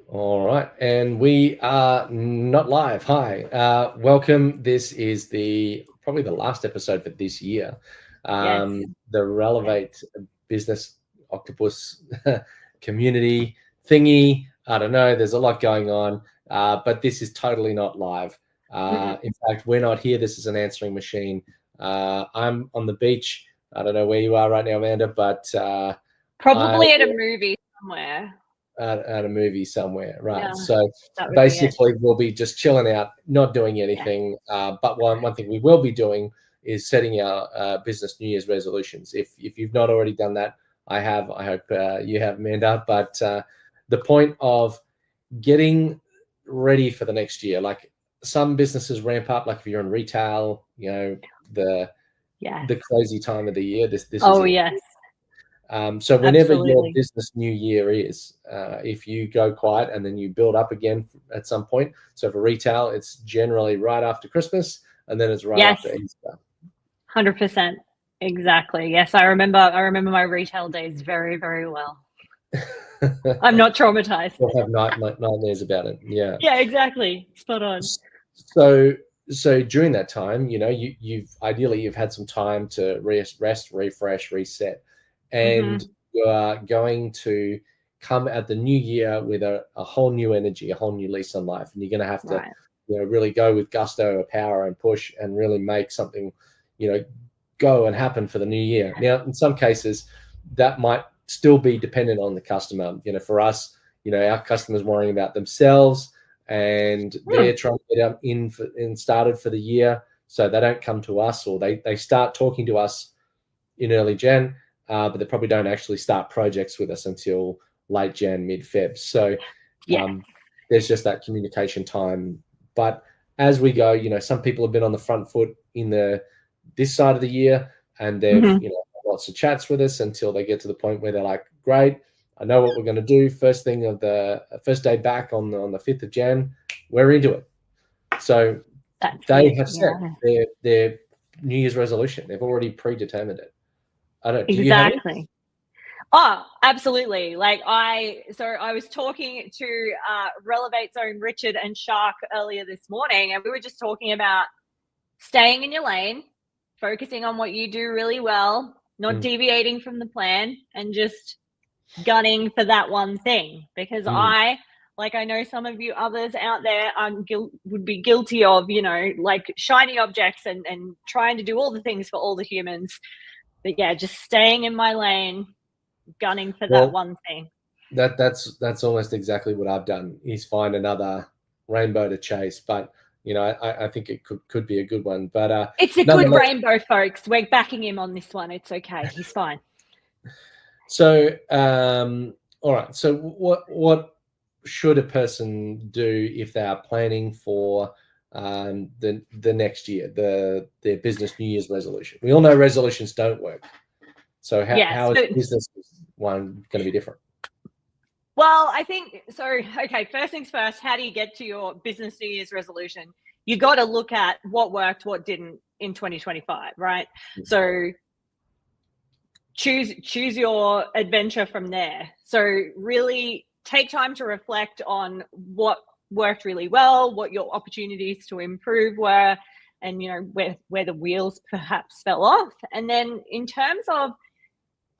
All right, and we are not live. Hi, welcome. This is the probably the last episode for this year. Yes. The Yes. Relevate Business Octopus community thingy. I don't know. There's a lot going on, but this is totally not live. Mm. In fact, we're not here. This is an answering machine. I'm on the beach. I don't know where you are right now, Amanda, but I Probably at a movie somewhere. at a movie somewhere, right? Yeah, So that would be it. basically, we'll be just chilling out, not doing Yeah. anything. But one thing we will be doing is setting our business New Year's resolutions. If you've not already done that, I have. I hope you have, Amanda. But the point of getting ready for the next year, like some businesses ramp up, like if you're in retail, the Yes. the crazy time of the year. This is Oh, it. yes. So whenever your Absolutely. business new year is, if you go quiet and then you build up again at some point. So for retail, it's generally right after Christmas, and then it's right Yes. after Easter. 100%. Exactly. Yes, I remember my retail days very, very well. I'm not traumatized. We'll have nightmares about it. Yeah. Yeah, exactly. Spot on. So so during that time, you've had some time to rest, refresh, reset, and Hmm. you are going to come at the new year with a whole new energy, a whole new lease on life, and you're going to have to, Right. really go with gusto or power and push and really make something, you know, go and happen for the new year. Now, in some cases, that might still be dependent on the customer. For us, our customers worrying about themselves and Hmm. they're trying to get in started for the year, so they don't come to us, or they start talking to us in early Jan, but they probably don't actually start projects with us until late Jan, mid Feb. So Yeah. um, there's just that communication time. But as we go, some people have been on the front foot in this side of the year, and they've Hmm. lots of chats with us until they get to the point where they're like, great, I know what we're going to do. First thing of the first day back on the 5th of Jan, we're into it. So That's they it. have set Yeah. their New Year's resolution. They've already predetermined it. I don't. Do you have any? Exactly. Oh, absolutely. I was talking to Relevate's own Richard and Shark earlier this morning, and we were just talking about staying in your lane, focusing on what you do really well, not Mm, deviating from the plan, and just gunning for that one thing. Because mm. I know some of you others out there would be guilty of, like shiny objects and trying to do all the things for all the humans. But yeah, just staying in my lane, gunning for that Well, one thing. that's almost exactly what I've done. Is find another rainbow to chase, but I think it could be a good one. But It's a good nonetheless, rainbow, folks. We're backing him on this one. It's okay. He's fine. so all right. So what should a person do if they are planning for the next year, their business New Year's resolution? We all know resolutions don't work. So how Yes. is business one going to be different? Well, I think so. Okay, first things first, how do you get to your business New Year's resolution? You got to look at what worked, what didn't in 2025, right? So choose your adventure from there. So really take time to reflect on what worked really well, what your opportunities to improve were, and where the wheels perhaps fell off. And then in terms of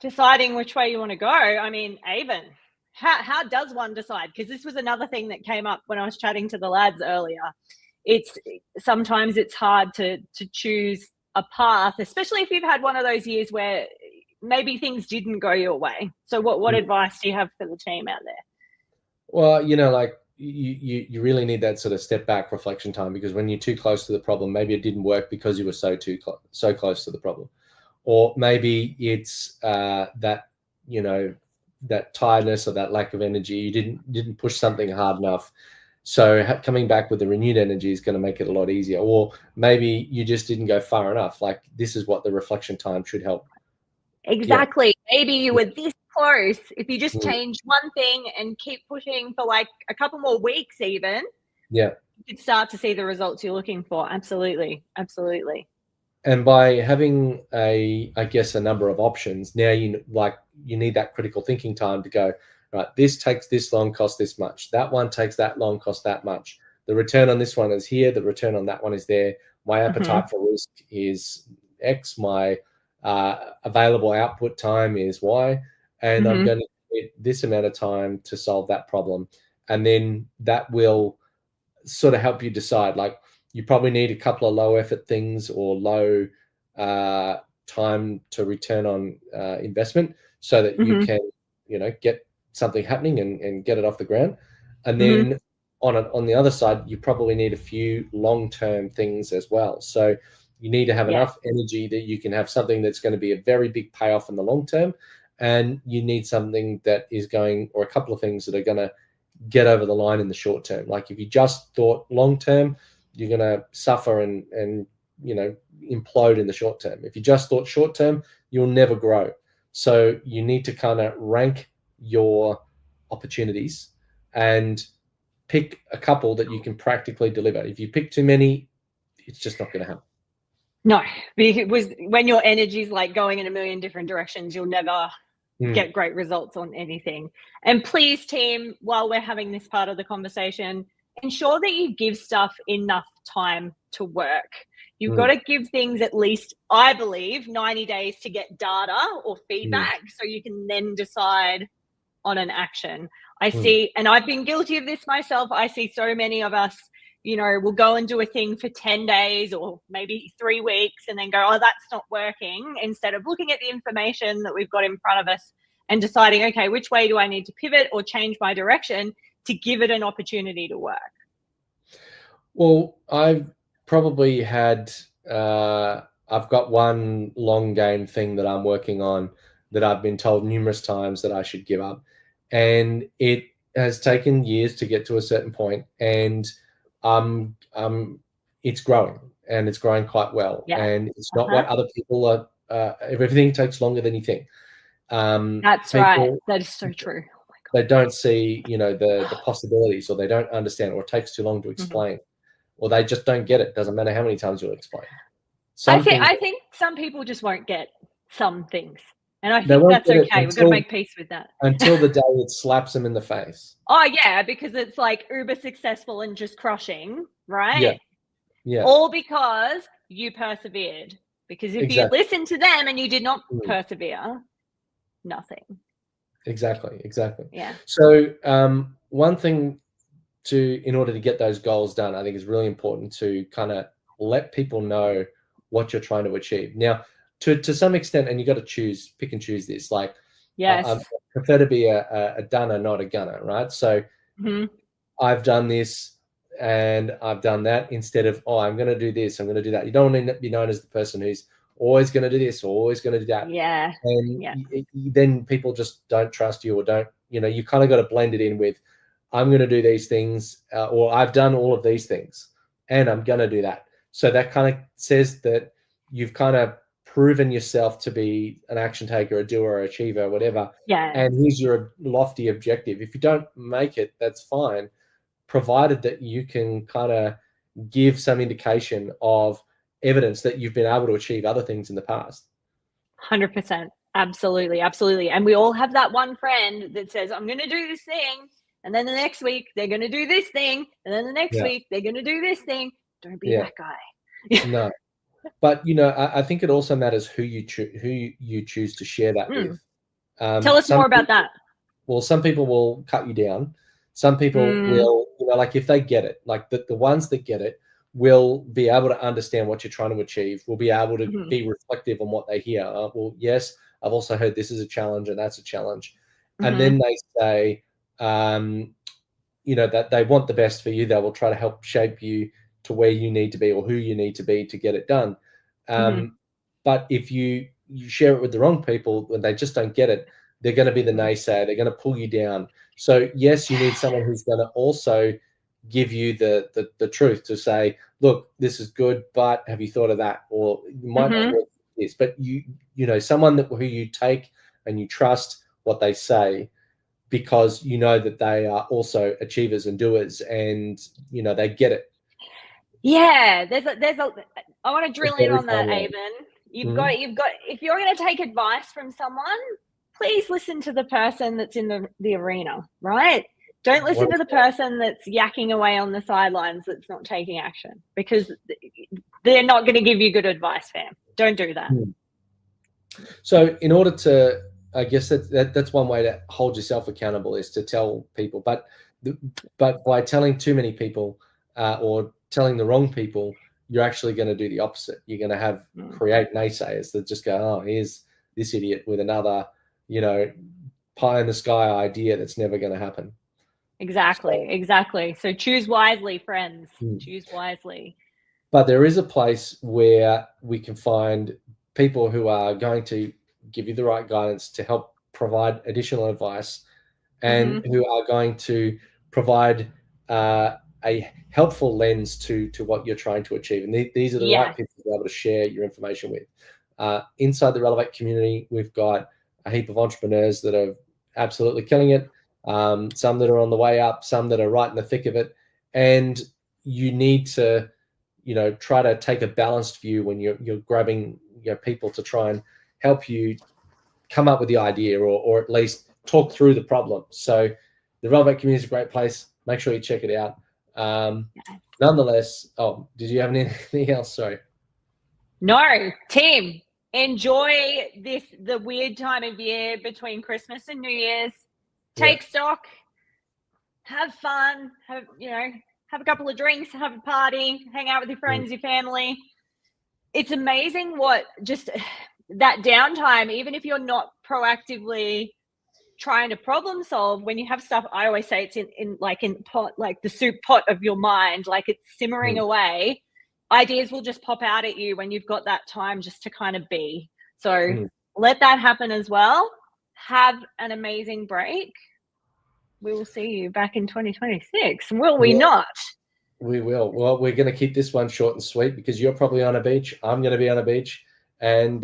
deciding which way you want to go, I mean, Avon, how does one decide? Because this was another thing that came up when I was chatting to the lads earlier. It's sometimes it's hard to choose a path, especially if you've had one of those years where maybe things didn't go your way. So what advice do you have for the team out there? Well, like you really need that sort of step back reflection time, because when you're too close to the problem, maybe it didn't work because you were so close to the problem, or maybe it's that that tiredness or that lack of energy. You didn't push something hard enough. So coming back with the renewed energy is going to make it a lot easier. Or maybe you just didn't go far enough. Like this is what the reflection time should help. Yeah. Exactly. Maybe you Yeah. were this close. If you just Mm. change one thing and keep pushing for like a couple more weeks, even, Yeah. you could start to see the results you're looking for. Absolutely. Absolutely. And by having I guess a number of options, now you need that critical thinking time to go, right, this takes this long, costs this much. That one takes that long, costs that much. The return on this one is here. The return on that one is there. My appetite for risk is X. My available output time is Y. And I'm going to get this amount of time to solve that problem. And then that will sort of help you decide, like, you probably need a couple of low effort things or low time to return on investment so that you can, get something happening and get it off the ground. And then on the other side, you probably need a few long-term things as well. So you need to have enough energy that you can have something that's going to be a very big payoff in the long term. And you need something that is going, or a couple of things that are going to get over the line in the short term. Like if you just thought long term, you're going to suffer and implode in the short term. If you just thought short term, you'll never grow. So you need to kind of rank your opportunities and pick a couple that you can practically deliver. If you pick too many, it's just not going to happen. No, because when your energy is like going in a million different directions, you'll never get great results on anything. And please, team, while we're having this part of the conversation, ensure that you give stuff enough time to work. You've got to give things at least, I believe, 90 days to get data or feedback so you can then decide on an action. I see, and I've been guilty of this myself. I see so many of us, we'll go and do a thing for 10 days or maybe 3 weeks and then go, oh, that's not working, instead of looking at the information that we've got in front of us and deciding, okay, which way do I need to pivot or change my direction to give it an opportunity to work? Well, I've probably had, I've got one long game thing that I'm working on that I've been told numerous times that I should give up. And it has taken years to get to a certain point, and it's growing, and it's growing quite well. And it's not what other people are. Everything takes longer than you think. That's right. That is so true. Oh my God. They don't see, the possibilities, or they don't understand, or it takes too long to explain, or they just don't get it. Doesn't matter how many times you'll explain. I think some people just won't get some things. And I think that's okay. We've got to make peace with that. Until the day it slaps them in the face. Oh, yeah, because it's like uber successful and just crushing, right? Yeah. All because you persevered. Because if you listen to them and you did not persevere, nothing. Exactly. Yeah. So one thing in order to get those goals done, I think is really important to kind of let people know what you're trying to achieve. Now, to some extent, and you got to pick and choose this. Like, I prefer to be a dunner, not a gunner, right? So I've done this and I've done that instead of, I'm going to do this, I'm going to do that. You don't want to be known as the person who's always going to do this or always going to do that. Yeah. And then people just don't trust you, or don't, you kind of got to blend it in with, I'm going to do these things, or I've done all of these things and I'm going to do that. So that kind of says that you've kind of proven yourself to be an action taker, a doer, or achiever, whatever. Yeah. And here's your lofty objective. If you don't make it, that's fine, provided that you can kind of give some indication of evidence that you've been able to achieve other things in the past. 100%. Absolutely. And we all have that one friend that says, I'm going to do this thing. And then the next week they're going to do this thing. And then the next week they're going to do this thing. Don't be that guy. No. But, I think it also matters who you choose to share that with. Tell us more about that. Well, some people will cut you down. Some people will, like if they get it, like the ones that get it will be able to understand what you're trying to achieve, will be able to be reflective on what they hear. Well, yes, I've also heard this is a challenge and that's a challenge. And then they say, that they want the best for you. They will try to help shape you to where you need to be or who you need to be to get it done. But if you share it with the wrong people, when they just don't get it, they're going to be the naysayer. They're going to pull you down. So yes, you need someone who's going to also give you the truth, to say, look, this is good, but have you thought of that? Or you might not work with this, but someone who you take and you trust what they say, because you know that they are also achievers and doers, and they get it. Yeah, I want to drill in on that, Aben. You've got, if you're going to take advice from someone, please listen to the person that's in the arena, right? Don't listen to the person that's yakking away on the sidelines that's not taking action, because they're not going to give you good advice, fam. Don't do that. So in order to, I guess that's one way to hold yourself accountable, is to tell people. But by telling too many people or telling the wrong people, you're actually going to do the opposite. You're going to create naysayers that just go, oh, here's this idiot with another, pie in the sky idea that's never going to happen. Exactly. So choose wisely, friends. Choose wisely. But there is a place where we can find people who are going to give you the right guidance to help provide additional advice, and who are going to provide a helpful lens to what you're trying to achieve. And these are the right people to be able to share your information with. Inside the Relevate community, we've got a heap of entrepreneurs that are absolutely killing it. Some that are on the way up, some that are right in the thick of it. And you need to, try to take a balanced view when you're grabbing people to try and help you come up with the idea, or at least talk through the problem. So the Relevate community is a great place. Make sure you check it out. Nonetheless, did you have anything else? Sorry. No, Tim, enjoy the weird time of year between Christmas and New Year's. Take stock, have fun, have a couple of drinks, have a party, hang out with your friends, your family. It's amazing what just that downtime, even if you're not proactively trying to problem solve, when you have stuff, I always say it's in pot, like the soup pot of your mind, like it's simmering away. Ideas will just pop out at you when you've got that time just to kind of be. So let that happen as well. Have an amazing break. We will see you back in 2026. Will we not? We will. Well, we're going to keep this one short and sweet because you're probably on a beach. I'm going to be on a beach. And